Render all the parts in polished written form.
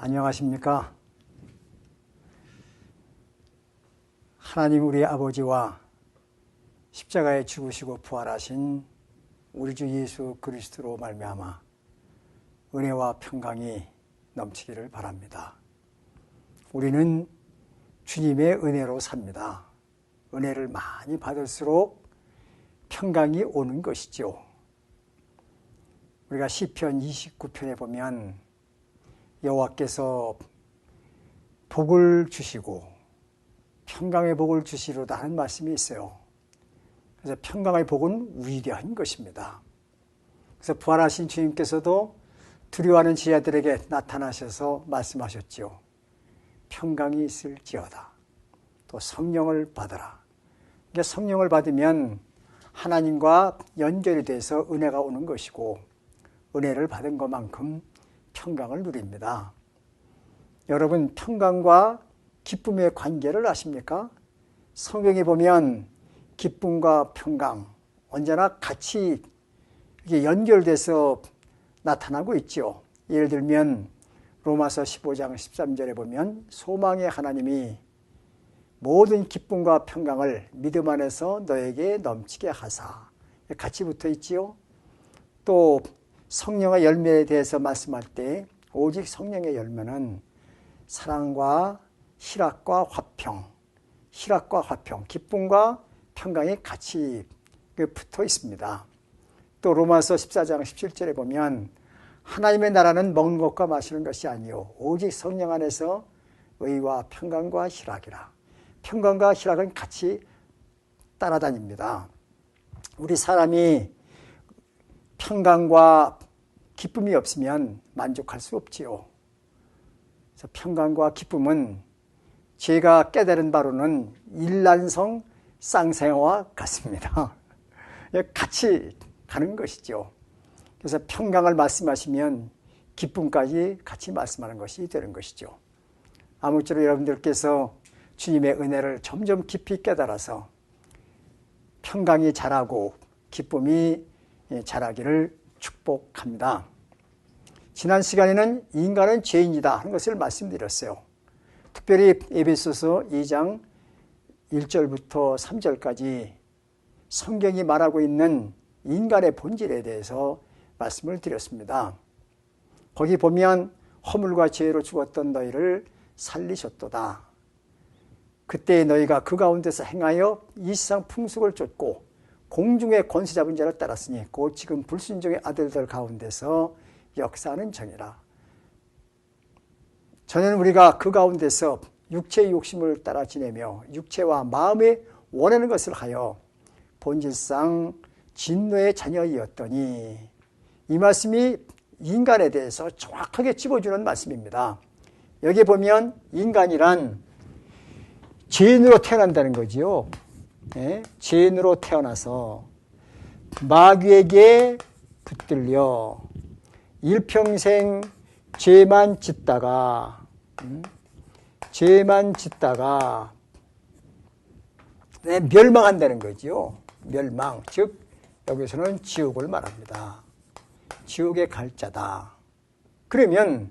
안녕하십니까? 하나님 우리 아버지와 십자가에 죽으시고 부활하신 우리 주 예수 그리스도로 말미암아 은혜와 평강이 넘치기를 바랍니다. 우리는 주님의 은혜로 삽니다. 은혜를 많이 받을수록 평강이 오는 것이죠. 우리가 시편 29편에 보면 여호와께서 복을 주시고 평강의 복을 주시리로다 하는 말씀이 있어요. 그래서 평강의 복은 위대한 것입니다. 그래서 부활하신 주님께서도 두려워하는 제자들에게 나타나셔서 말씀하셨죠. 평강이 있을지어다. 또 성령을 받으라. 그러니까 성령을 받으면 하나님과 연결이 돼서 은혜가 오는 것이고 은혜를 받은 것만큼 평강을 누립니다. 여러분, 평강과 기쁨의 관계를 아십니까? 성경에 보면 기쁨과 평강 언제나 같이 이렇게 연결돼서 나타나고 있죠. 예를 들면 로마서 15장 13절에 보면 소망의 하나님이 모든 기쁨과 평강을 믿음 안에서 너에게 넘치게 하사 같이 붙어 있지요. 또 성령의 열매에 대해서 말씀할 때 오직 성령의 열매는 사랑과 희락과 화평, 기쁨과 평강이 같이 붙어 있습니다. 또 로마서 14장 17절에 보면 하나님의 나라는 먹는 것과 마시는 것이 아니요 오직 성령 안에서 의와 평강과 희락이라. 평강과 희락은 같이 따라다닙니다. 우리 사람이 평강과 기쁨이 없으면 만족할 수 없지요. 그래서 평강과 기쁨은 제가 깨달은 바로는 일란성 쌍생아와 같습니다. 같이 가는 것이죠. 그래서 평강을 말씀하시면 기쁨까지 같이 말씀하는 것이 되는 것이죠. 아무쪼록 여러분들께서 주님의 은혜를 점점 깊이 깨달아서 평강이 자라고 기쁨이 자라기를 축복합니다. 지난 시간에는 인간은 죄인이다 하는 것을 말씀드렸어요. 특별히 에베소서 2장 1절부터 3절까지 성경이 말하고 있는 인간의 본질에 대해서 말씀을 드렸습니다. 거기 보면 허물과 죄로 죽었던 너희를 살리셨도다. 그때 너희가 그 가운데서 행하여 이 세상 풍속을 쫓고 공중의 권세 잡은 자를 따랐으니 곧 지금 불순종의 아들들 가운데서 역사하는 정이라. 전에는 우리가 그 가운데서 육체의 욕심을 따라 지내며 육체와 마음에 원하는 것을 하여 본질상 진노의 자녀이었더니, 이 말씀이 인간에 대해서 정확하게 짚어주는 말씀입니다. 여기 보면 인간이란 죄인으로 태어난다는 거지요. 네? 죄인으로 태어나서 마귀에게 붙들려 일평생 죄만 짓다가 멸망한다는 거지요. 멸망, 즉 여기서는 지옥을 말합니다. 지옥에 갈 자다. 그러면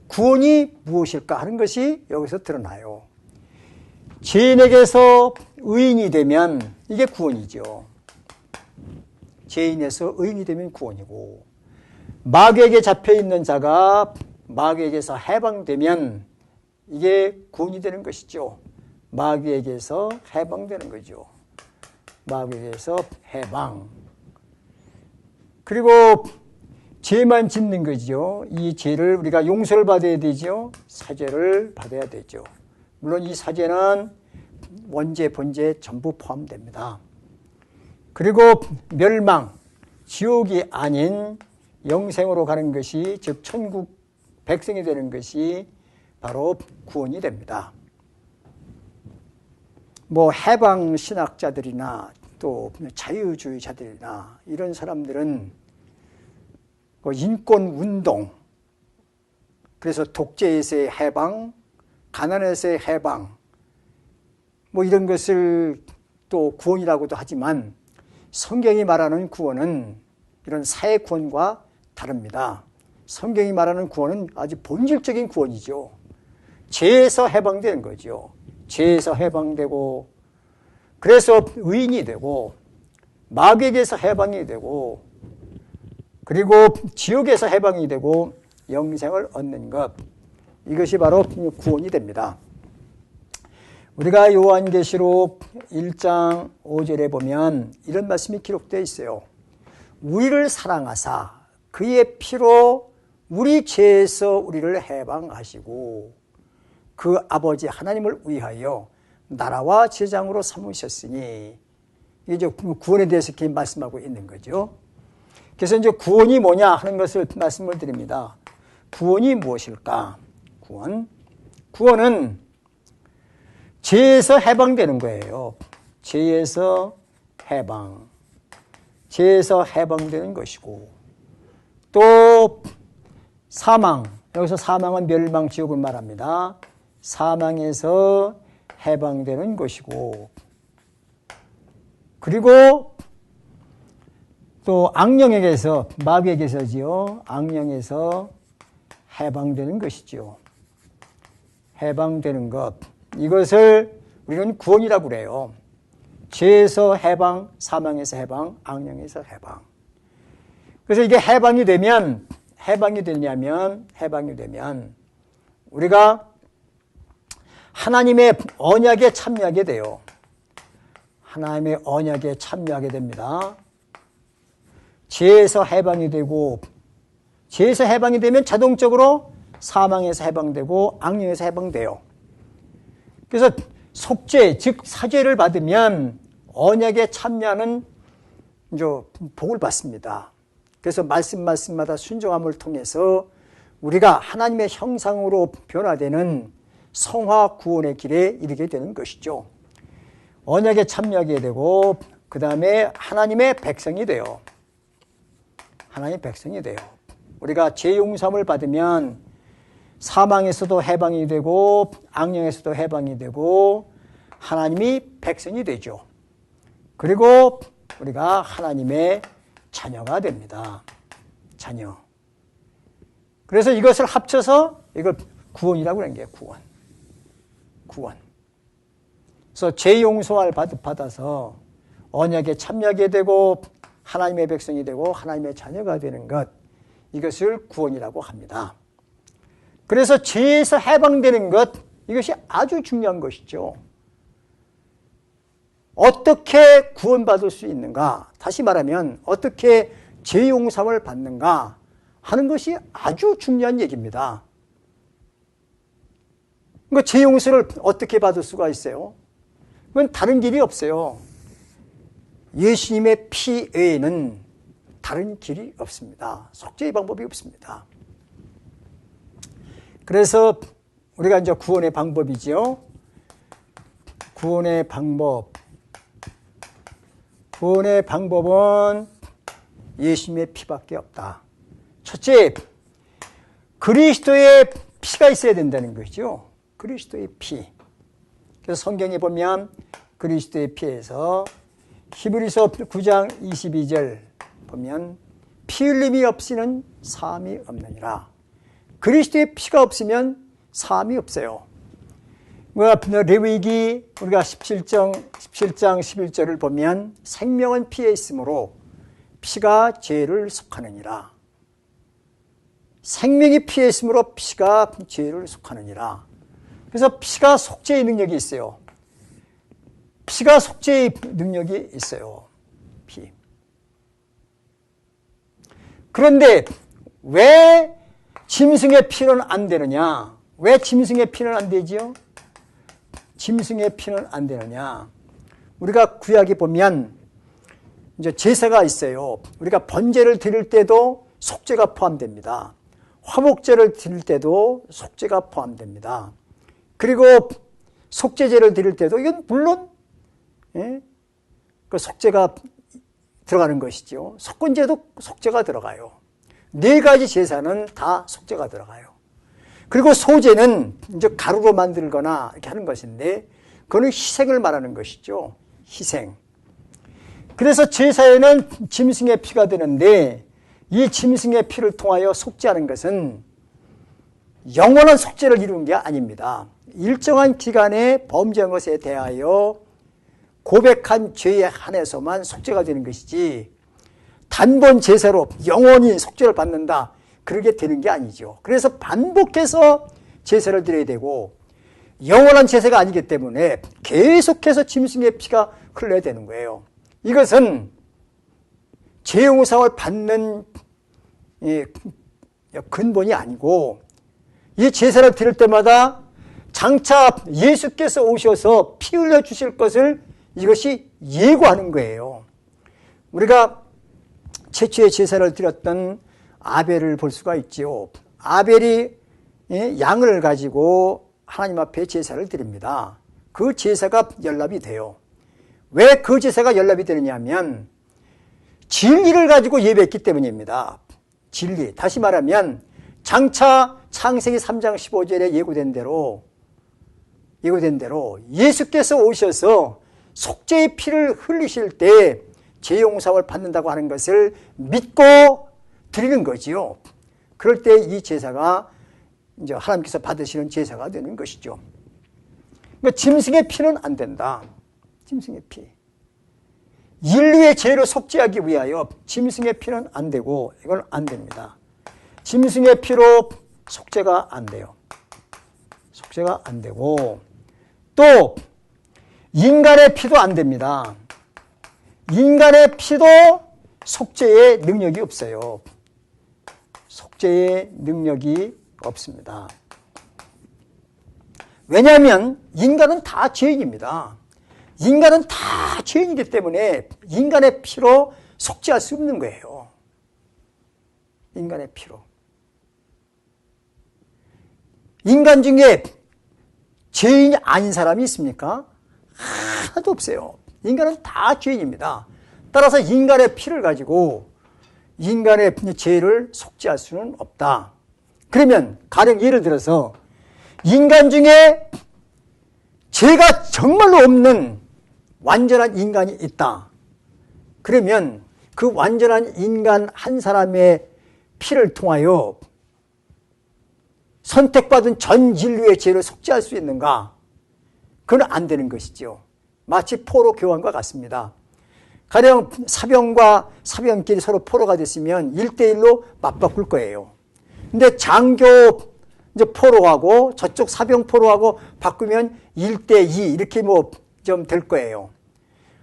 구원이 무엇일까 하는 것이 여기서 드러나요. 죄인에게서 의인이 되면 이게 구원이죠. 죄인에서 의인이 되면 구원이고, 마귀에게 잡혀있는 자가 마귀에게서 해방되면 이게 구원이 되는 것이죠. 마귀에게서 해방되는 거죠. 마귀에게서 해방. 그리고 죄만 짓는 거죠. 이 죄를 우리가 용서를 받아야 되죠. 사죄를 받아야 되죠. 물론 이 사죄는 원죄, 본죄 전부 포함됩니다. 그리고 멸망, 지옥이 아닌 영생으로 가는 것이, 즉 천국 백성이 되는 것이 바로 구원이 됩니다. 해방 신학자들이나 또 자유주의자들이나 이런 사람들은 인권 운동, 그래서 독재에서의 해방, 가난에서의 해방, 이런 것을 또 구원이라고도 하지만 성경이 말하는 구원은 이런 사회 구원과 다릅니다. 성경이 말하는 구원은 아주 본질적인 구원이죠. 죄에서 해방되는 거죠. 죄에서 해방되고, 그래서 의인이 되고, 마귀에게서 해방이 되고, 그리고 지옥에서 해방이 되고 영생을 얻는 것, 이것이 바로 구원이 됩니다. 우리가 요한계시록 1장 5절에 보면 이런 말씀이 기록되어 있어요. 우리를 사랑하사 그의 피로 우리 죄에서 우리를 해방하시고 그 아버지 하나님을 위하여 나라와 제장으로 삼으셨으니, 이제 구원에 대해서 이렇게 말씀하고 있는 거죠. 그래서 이제 구원이 뭐냐 하는 것을 말씀을 드립니다. 구원이 무엇일까? 구원은 죄에서 해방되는 거예요. 죄에서 해방되는 것이고, 또 사망, 여기서 사망은 멸망, 지옥을 말합니다. 사망에서 해방되는 것이고, 그리고 또 악령에게서, 마귀에게서지요, 악령에서 해방되는 것이죠. 해방되는 것, 이것을 우리는 구원이라고 그래요. 죄에서 해방, 사망에서 해방, 악령에서 해방. 그래서 이게 해방이 되면 우리가 하나님의 언약에 참여하게 돼요. 하나님의 언약에 참여하게 됩니다. 죄에서 해방이 되고, 죄에서 해방이 되면 자동적으로 사망에서 해방되고 악령에서 해방돼요. 그래서 속죄, 즉 사죄를 받으면 언약에 참여하는 이제 복을 받습니다. 그래서 말씀마다 순종함을 통해서 우리가 하나님의 형상으로 변화되는 성화 구원의 길에 이르게 되는 것이죠. 언약에 참여하게 되고, 그 다음에 하나님의 백성이 돼요. 하나님의 백성이 돼요. 우리가 죄 용서함을 받으면 사망에서도 해방이 되고 악령에서도 해방이 되고 하나님이 백성이 되죠. 그리고 우리가 하나님의 자녀가 됩니다. 자녀. 그래서 이것을 합쳐서 이걸 구원이라고 하는 게 구원. 그래서 죄 용서를 받아서 언약에 참여하게 되고 하나님의 백성이 되고 하나님의 자녀가 되는 것, 이것을 구원이라고 합니다. 그래서 죄에서 해방되는 것, 이것이 아주 중요한 것이죠. 어떻게 구원받을 수 있는가? 다시 말하면 어떻게 죄 용서를 받는가 하는 것이 아주 중요한 얘기입니다. 그러니까 죄 용서를 어떻게 받을 수가 있어요? 그건 다른 길이 없어요. 예수님의 피 외에는 다른 길이 없습니다. 속죄의 방법이 없습니다. 그래서 우리가 이제 구원의 방법이죠. 구원의 방법은 예수님의 피밖에 없다. 첫째, 그리스도의 피가 있어야 된다는 거죠. 그리스도의 피. 그래서 성경에 보면 그리스도의 피에서 히브리서 9장 22절 보면 피 흘림이 없이는 사함이 없느니라. 그리스도의 피가 없으면 사함이 없어요. 레위기 우리가 17장 11절을 보면 생명은 피에 있으므로 피가 죄를 속하느니라. 생명이 피에 있으므로 피가 죄를 속하느니라. 그래서 피가 속죄의 능력이 있어요. 피가 속죄의 능력이 있어요. 피. 그런데 왜 짐승의 피는 안 되느냐? 왜 짐승의 피는 안 되지요? 짐승의 피는 안 되느냐? 우리가 구약에 보면 이제 제사가 있어요. 우리가 번제를 드릴 때도 속죄가 포함됩니다. 화목제를 드릴 때도 속죄가 포함됩니다. 그리고 속죄제를 드릴 때도 이건 물론 그 속죄가 들어가는 것이죠. 속건제도 속죄가 들어가요. 네 가지 제사는 다 속죄가 들어가요. 그리고 소제는 이제 가루로 만들거나 이렇게 하는 것인데, 그거는 희생을 말하는 것이죠. 희생. 그래서 제사에는 짐승의 피가 되는데, 이 짐승의 피를 통하여 속죄하는 것은 영원한 속죄를 이루는 게 아닙니다. 일정한 기간에 범죄한 것에 대하여 고백한 죄에 한해서만 속죄가 되는 것이지 단번 제사로 영원히 속죄를 받는다, 그렇게 되는 게 아니죠. 그래서 반복해서 제사를 드려야 되고 영원한 제사가 아니기 때문에 계속해서 짐승의 피가 흘러야 되는 거예요. 이것은 죄용상을 받는 근본이 아니고, 이 제사를 드릴 때마다 장차 예수께서 오셔서 피 흘려 주실 것을 이것이 예고하는 거예요. 우리가 최초의 제사를 드렸던 아벨을 볼 수가 있지요. 아벨이 양을 가지고 하나님 앞에 제사를 드립니다. 그 제사가 연락이 돼요. 왜 그 제사가 연락이 되느냐 하면 진리를 가지고 예배했기 때문입니다. 진리. 다시 말하면 장차 창세기 3장 15절에 예고된 대로 예수께서 오셔서 속죄의 피를 흘리실 때 죄 용서를 받는다고 하는 것을 믿고 드리는 거지요. 그럴 때 이 제사가 이제 하나님께서 받으시는 제사가 되는 것이죠. 그러니까 짐승의 피는 안 된다. 짐승의 피. 인류의 죄로 속죄하기 위하여 짐승의 피는 안 되고, 이건 안 됩니다. 짐승의 피로 속죄가 안 돼요. 속죄가 안 되고, 또 인간의 피도 안 됩니다. 인간의 피도 속죄의 능력이 없어요. 속죄의 능력이 없습니다. 왜냐하면 인간은 다 죄인입니다. 인간은 다 죄인이기 때문에 인간의 피로 속죄할 수 없는 거예요. 인간의 피로. 인간 중에 죄인이 아닌 사람이 있습니까? 하나도 없어요. 인간은 다 죄인입니다. 따라서 인간의 피를 가지고 인간의 죄를 속죄할 수는 없다. 그러면 가령 예를 들어서 인간 중에 죄가 정말로 없는 완전한 인간이 있다. 그러면 그 완전한 인간 한 사람의 피를 통하여 선택받은 전 인류의 죄를 속죄할 수 있는가? 그건 안 되는 것이죠. 마치 포로 교환과 같습니다. 가령 사병과 사병끼리 서로 포로가 됐으면 1대1로 맞바꿀 거예요. 근데 장교 이제 포로하고 저쪽 사병 포로하고 바꾸면 1대2 이렇게 뭐 좀 될 거예요.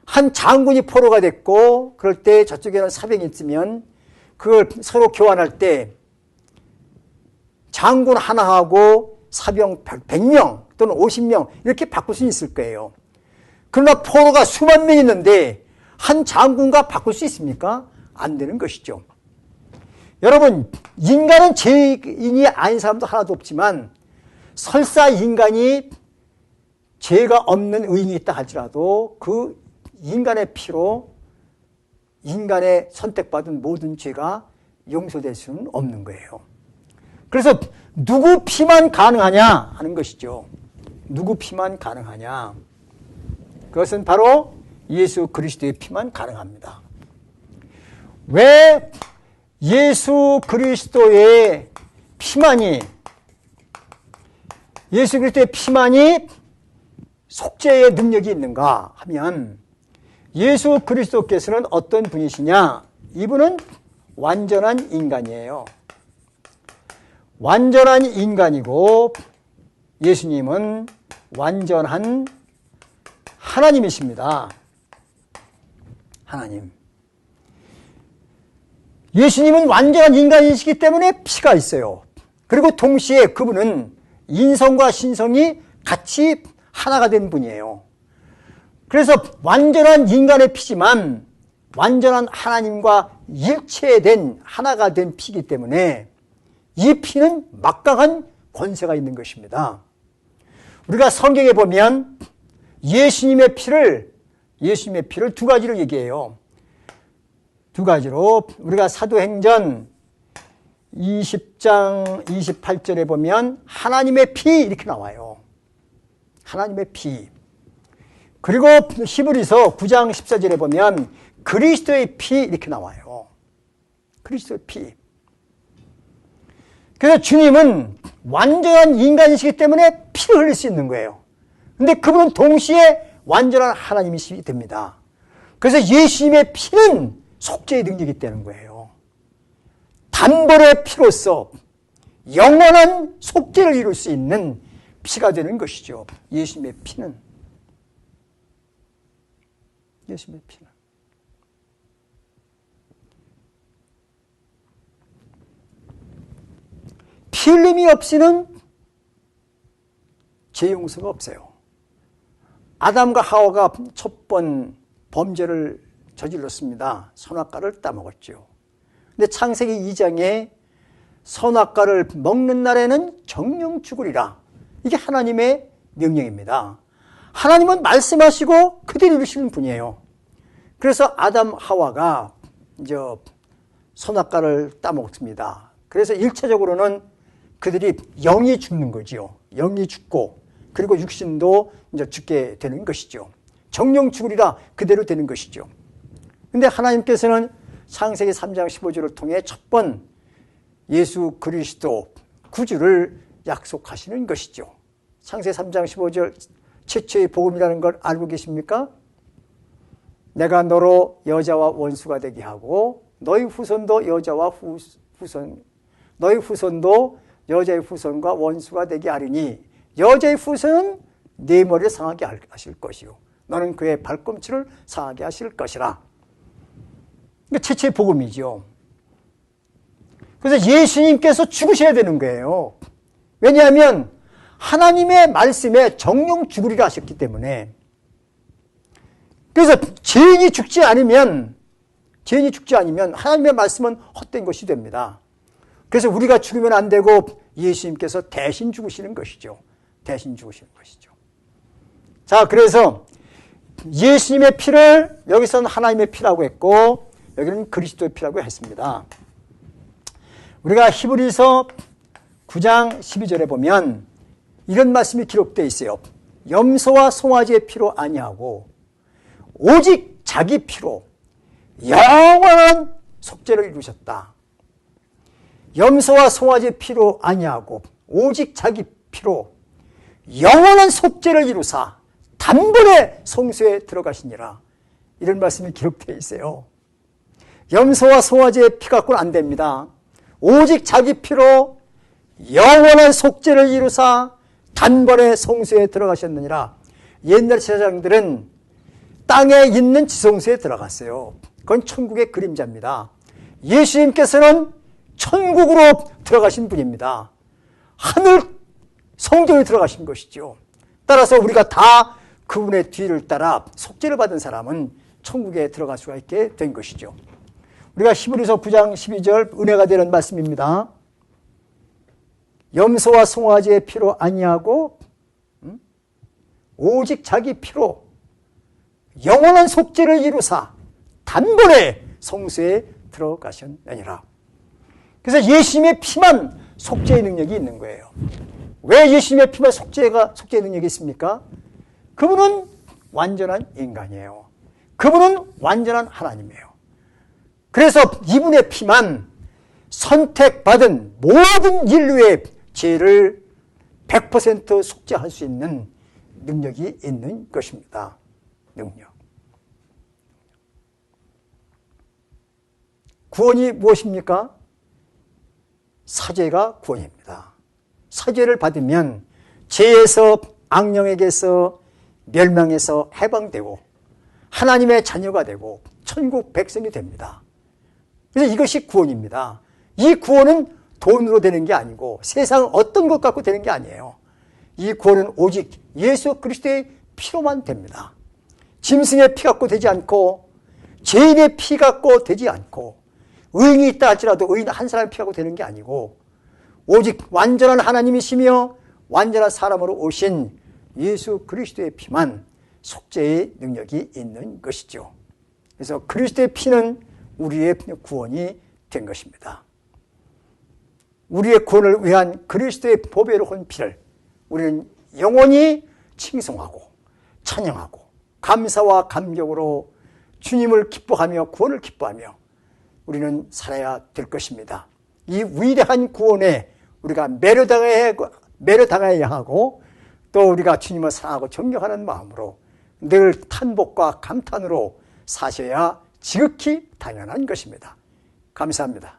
한 장군이 포로가 됐고 그럴 때 저쪽에는 사병이 있으면 그걸 서로 교환할 때 장군 하나하고 사병 100명 또는 50명 이렇게 바꿀 수 있을 거예요. 그러나 포로가 수만 명 있는데 한 장군과 바꿀 수 있습니까? 안 되는 것이죠. 여러분, 인간은 죄인이 아닌 사람도 하나도 없지만 설사 인간이 죄가 없는 의인이 있다 할지라도 그 인간의 피로 인간의 선택받은 모든 죄가 용서될 수는 없는 거예요. 그래서 누구 피만 가능하냐 하는 것이죠. 누구 피만 가능하냐. 그것은 바로 예수 그리스도의 피만 가능합니다. 왜 예수 그리스도의 피만이 속죄의 능력이 있는가 하면 예수 그리스도께서는 어떤 분이시냐? 이분은 완전한 인간이에요. 완전한 인간이고 예수님은 완전한 하나님이십니다. 하나님. 예수님은 완전한 인간이시기 때문에 피가 있어요. 그리고 동시에 그분은 인성과 신성이 같이 하나가 된 분이에요. 그래서 완전한 인간의 피지만 완전한 하나님과 일체된 하나가 된 피이기 때문에 이 피는 막강한 권세가 있는 것입니다. 우리가 성경에 보면 예수님의 피를 두 가지로 얘기해요. 두 가지로 우리가 사도행전 20장 28절에 보면 하나님의 피 이렇게 나와요. 하나님의 피. 그리고 히브리서 9장 14절에 보면 그리스도의 피 이렇게 나와요. 그리스도의 피. 그래서 주님은 완전한 인간이시기 때문에 피를 흘릴 수 있는 거예요. 근데 그분은 동시에 완전한 하나님이시게 됩니다. 그래서 예수님의 피는 속죄의 능력이 있다는 거예요. 단번의 피로서 영원한 속죄를 이룰 수 있는 피가 되는 것이죠. 예수님의 피는. 예수님의 피는. 피 흘림이 없이는 죄 용서가 없어요. 아담과 하와가 첫 번 범죄를 저질렀습니다. 선악과를 따먹었죠. 근데 창세기 2장에 선악과를 먹는 날에는 정령 죽으리라. 이게 하나님의 명령입니다. 하나님은 말씀하시고 그대로 이루시는 분이에요. 그래서 아담 하와가 이제 선악과를 따먹습니다. 그래서 1차적으로는 그들이 영이 죽는 거지요. 영이 죽고 그리고 육신도 이제 죽게 되는 것이죠. 정령 죽으리라 그대로 되는 것이죠. 근데 하나님께서는 창세기 3장 15절을 통해 첫 번 예수 그리스도 구주를 약속하시는 것이죠. 창세기 3장 15절 최초의 복음이라는 걸 알고 계십니까? 내가 너로 여자와 원수가 되게 하고 너희 후손도 여자와 너희 후손도 여자의 후손과 원수가 되게 하리니 여자의 후손은 네 머리를 상하게 하실 것이요 너는 그의 발꿈치를 상하게 하실 것이라. 최초의 복음이죠. 그래서 예수님께서 죽으셔야 되는 거예요. 왜냐하면 하나님의 말씀에 정령 죽으리라 하셨기 때문에. 그래서 죄인이 죽지 않으면 하나님의 말씀은 헛된 것이 됩니다. 그래서 우리가 죽으면 안 되고 예수님께서 대신 죽으시는 것이죠. 대신 죽으시는 것이죠. 자, 그래서 예수님의 피를 여기서는 하나님의 피라고 했고 여기는 그리스도의 피라고 했습니다. 우리가 히브리서 9장 12절에 보면 이런 말씀이 기록되어 있어요. 염소와 송아지의 피로 아니하고 오직 자기 피로 영원한 속죄를 이루셨다. 염소와 송아지의 피로 아니하고 오직 자기 피로 영원한 속죄를 이루사 단번에 성소에 들어가시니라. 이런 말씀이 기록되어 있어요. 염소와 송아지의 피 갖고는 안 됩니다. 오직 자기 피로 영원한 속죄를 이루사 단번에 성소에 들어가셨느니라. 옛날 제사장들은 땅에 있는 지성소에 들어갔어요. 그건 천국의 그림자입니다. 예수님께서는 천국으로 들어가신 분입니다. 하늘 성전에 들어가신 것이죠. 따라서 우리가 다 그분의 뒤를 따라 속죄를 받은 사람은 천국에 들어갈 수가 있게 된 것이죠. 우리가 히브리서 9장 12절 은혜가 되는 말씀입니다. 염소와 송아지의 피로 아니하고 오직 자기 피로 영원한 속죄를 이루사 단번에 성소에 들어가셨느니라. 그래서 예수님의 피만 속죄의 능력이 있는 거예요. 왜 예수님의 피만 속죄의 능력이 있습니까? 그분은 완전한 인간이에요. 그분은 완전한 하나님이에요. 그래서 이분의 피만 선택받은 모든 인류의 죄를 100% 속죄할 수 있는 능력이 있는 것입니다. 능력. 구원이 무엇입니까? 사죄가 구원입니다. 사죄를 받으면 죄에서 악령에게서 멸망에서 해방되고 하나님의 자녀가 되고 천국 백성이 됩니다. 그래서 이것이 구원입니다. 이 구원은 돈으로 되는 게 아니고 세상 어떤 것 갖고 되는 게 아니에요. 이 구원은 오직 예수 그리스도의 피로만 됩니다. 짐승의 피 갖고 되지 않고 죄인의 피 갖고 되지 않고 의인이 있다 할지라도 의인 한 사람의 피 갖고 되는 게 아니고 오직 완전한 하나님이시며 완전한 사람으로 오신 예수 그리스도의 피만 속죄의 능력이 있는 것이죠. 그래서 그리스도의 피는 우리의 구원이 된 것입니다. 우리의 구원을 위한 그리스도의 보배로운 피를 우리는 영원히 칭송하고 찬양하고 감사와 감격으로 주님을 기뻐하며 구원을 기뻐하며 우리는 살아야 될 것입니다. 이 위대한 구원에 우리가 매료당해야 하고 또 우리가 주님을 사랑하고 존경하는 마음으로 늘 탄복과 감탄으로 사셔야 지극히 당연한 것입니다. 감사합니다.